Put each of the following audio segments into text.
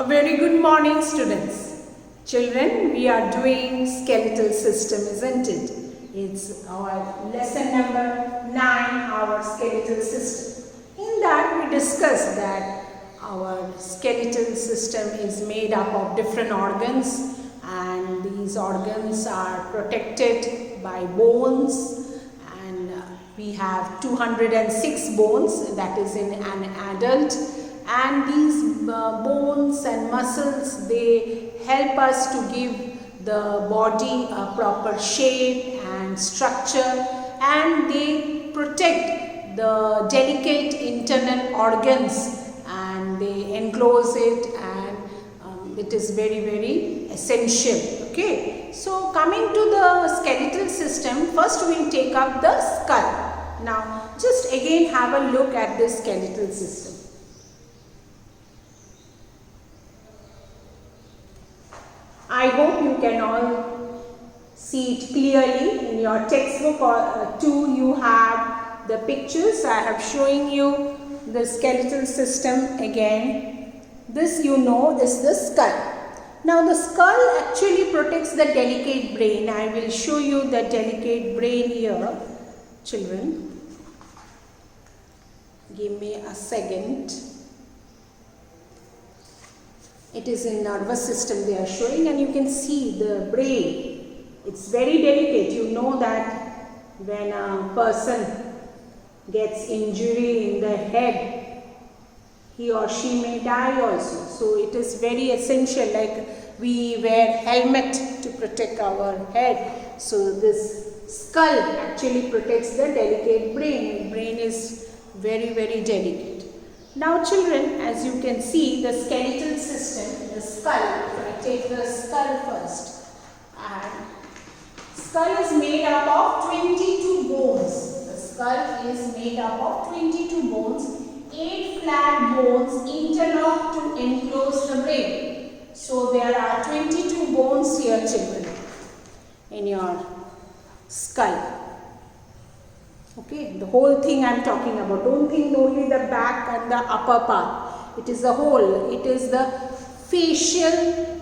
A very good morning, students. Children, we are doing skeletal system, isn't it? It's our lesson number 9, our skeletal system. In that, we discussed that our skeletal system is made up of different organs, and these organs are protected by bones, and we have 206 bones, that is in an adult. And these bones and muscles, they help us to give the body a proper shape and structure, and they protect the delicate internal organs and they enclose it, and it is very essential. Okay, so coming to the skeletal system, first we will take up the skull. Now just again have a look at this skeletal system. I hope you can all see it clearly. In your textbook or too, you have the pictures. I have showing you the skeletal system again. This you know is the skull. Now the skull actually protects the delicate brain. I will show you the delicate brain here, children. Give me a second. It is in nervous system they are showing, and you can see the brain. It's very delicate. You know that when a person gets injury in the head, he or she may die also. So it is very essential, like we wear helmet to protect our head. So this skull actually protects the delicate brain. The brain is very delicate. Now children, as you can see, the skeletal system, the skull, if I take the skull first, and skull is made up of 22 bones. The skull is made up of 22 bones, 8 flat bones interlocked to enclose the brain. So there are 22 bones here, children, in your skull. Okay, the whole thing I am talking about. Don't think only the back and the upper part. It is the whole. It is the facial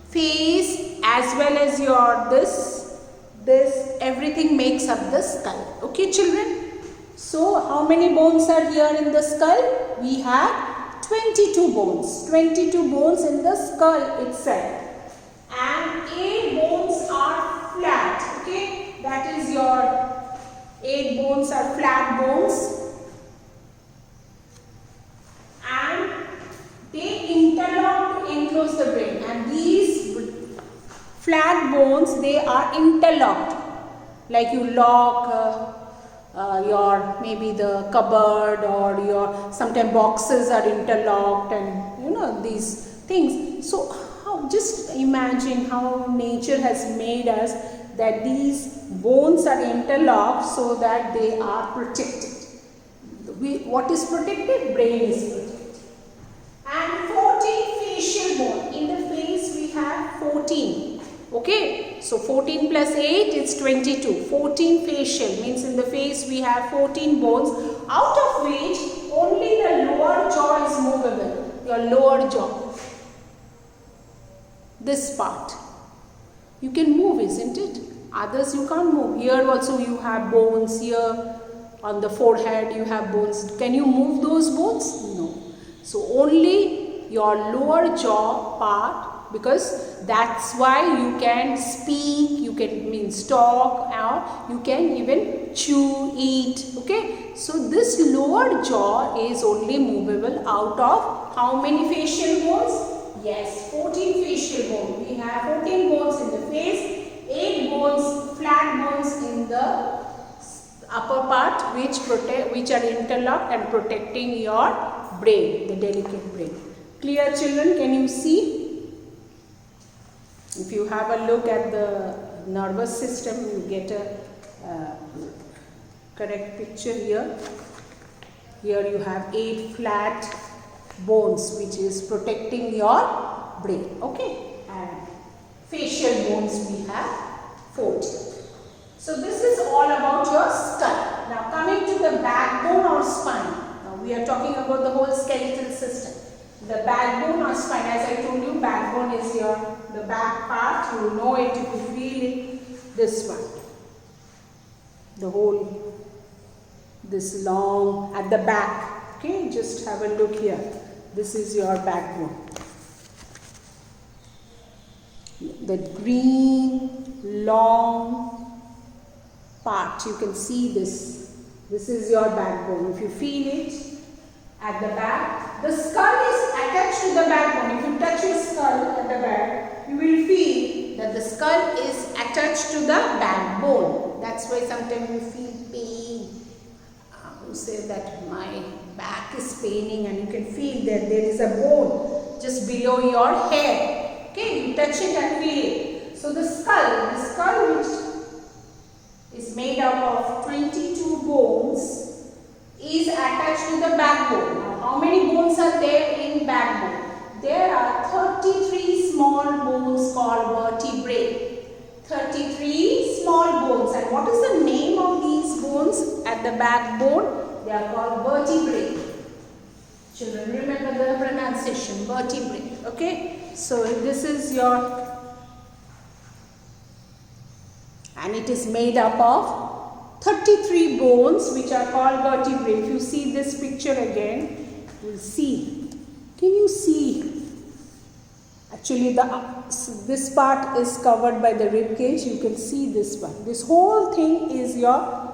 face as well as your this everything makes up the skull. Okay, children. So how many bones are here in the skull? We have 22 bones. 22 bones in the skull itself. And 8 bones are flat. Okay, that is your 8 bones are flat bones, and they interlock to enclose the brain, and these flat bones, they are interlocked, like you lock your maybe the cupboard, or your sometimes boxes are interlocked, and you know these things. So just imagine how nature has made us, that these bones are interlocked so that they are protected. What is protected? Brain is protected. And 14 facial bone. In the face we have 14. Okay, so 14 plus 8 is 22. 14 facial means in the face we have 14 bones, out of which only the lower jaw is movable. Your lower jaw. This part. You can move, isn't it? Others you can't move. Here also you have bones. Here on the forehead you have bones. Can you move those bones? No. So only your lower jaw part, because that's why you can speak, you can talk, or you can even chew, eat. Okay. So this lower jaw is only movable out of how many facial bones? Yes, 14 facial bones. We have 14 bones in the face, 8 bones, flat bones in the upper part, which are interlocked and protecting your brain, the delicate brain. Clear, children? Can you see? If you have a look at the nervous system, you get a correct picture here. Here you have 8 flat bones, which is protecting your brain. Okay, and facial bones we have 14. So this is all about your skull. Now coming to the backbone or spine. Now we are talking about the whole skeletal system. The backbone or spine, as I told you, backbone is the back part. You know it if you feel it. This one, the whole, this long at the back. Okay, just have a look here. This is your backbone. The green long part, you can see this. This is your backbone. If you feel it at the back, the skull is attached to the backbone. If you touch your skull at the back, you will feel that the skull is attached to the backbone. That's why sometimes you feel pain. You say that my back is paining, and you can feel that there is a bone just below your head. Okay, you touch it and feel it. So the skull which is made up of 22 bones is attached to the backbone. Now, how many bones are there in backbone? There are 33 small bones called vertebrae. 33 small bones. And what is the name of these bones at the backbone? They are called vertebrae. Children, remember the pronunciation, vertebrae. Okay. So this is your, and it is made up of 33 bones which are called vertebrae. If you see this picture again, you will see. Can you see? Actually, this part is covered by the rib cage. You can see this one. This whole thing is your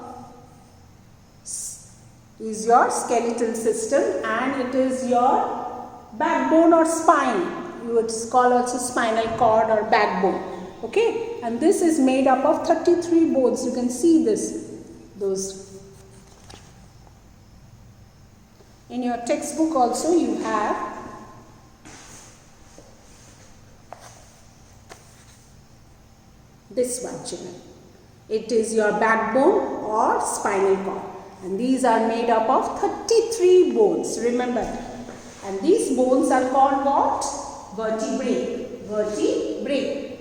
skeletal system, and it is your backbone or spine. You would call also spinal cord or backbone. Okay, and this is made up of 33 bones. You can see those. In your textbook also you have this one, children. It is your backbone or spinal cord, and these are made up of 33 bones. Remember, and these bones are called what? Vertebrae. Vertebrae,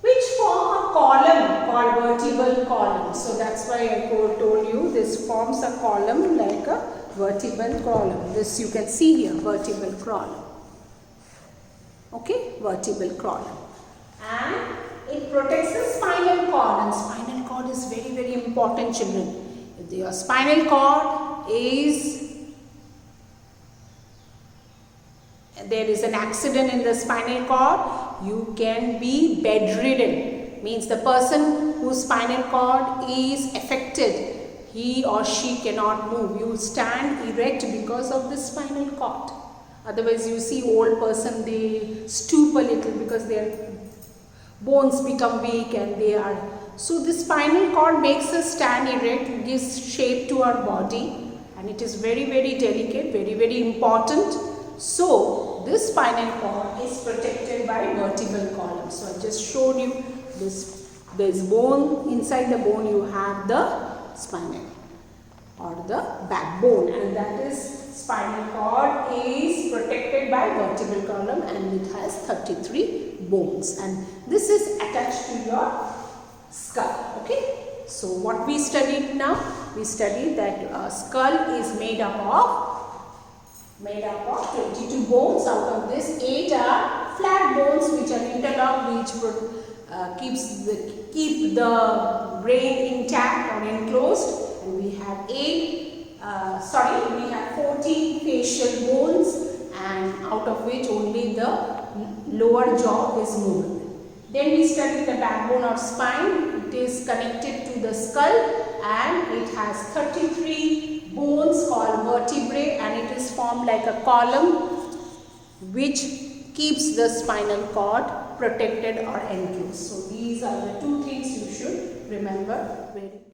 which form a column called vertebral column. So that's why I told you this forms a column like a vertebral column. This you can see here, vertebral column. Okay, vertebral column. And it protects the spinal cord, and spinal cord is very, very important, children. If your spinal cord is, there is an accident in the spinal cord, you can be bedridden. Means the person whose spinal cord is affected, he or she cannot move. You stand erect because of the spinal cord. Otherwise, you see old person, they stoop a little because their bones become weak and they are. So the spinal cord makes us stand erect, gives shape to our body, and it is very, very delicate, very, very important. So this spinal cord is protected by vertebral column. So I just showed you this bone. Inside the bone you have the spinal or the backbone, and that is spinal cord is protected by vertebral column, and it has 33 bones, and this is attached to your skull. Okay. So what we studied now? We studied that skull is made up of 22 bones. Out of this, 8 are flat bones which are interlocked, which keep the brain intact or enclosed, and we have 14 facial bones, and out of which only the lower jaw is moving. Then we studied the backbone or spine. It is connected to the skull, and it has 33 bones called vertebrae, and it is formed like a column which keeps the spinal cord protected or enclosed. So these are the two things you should remember very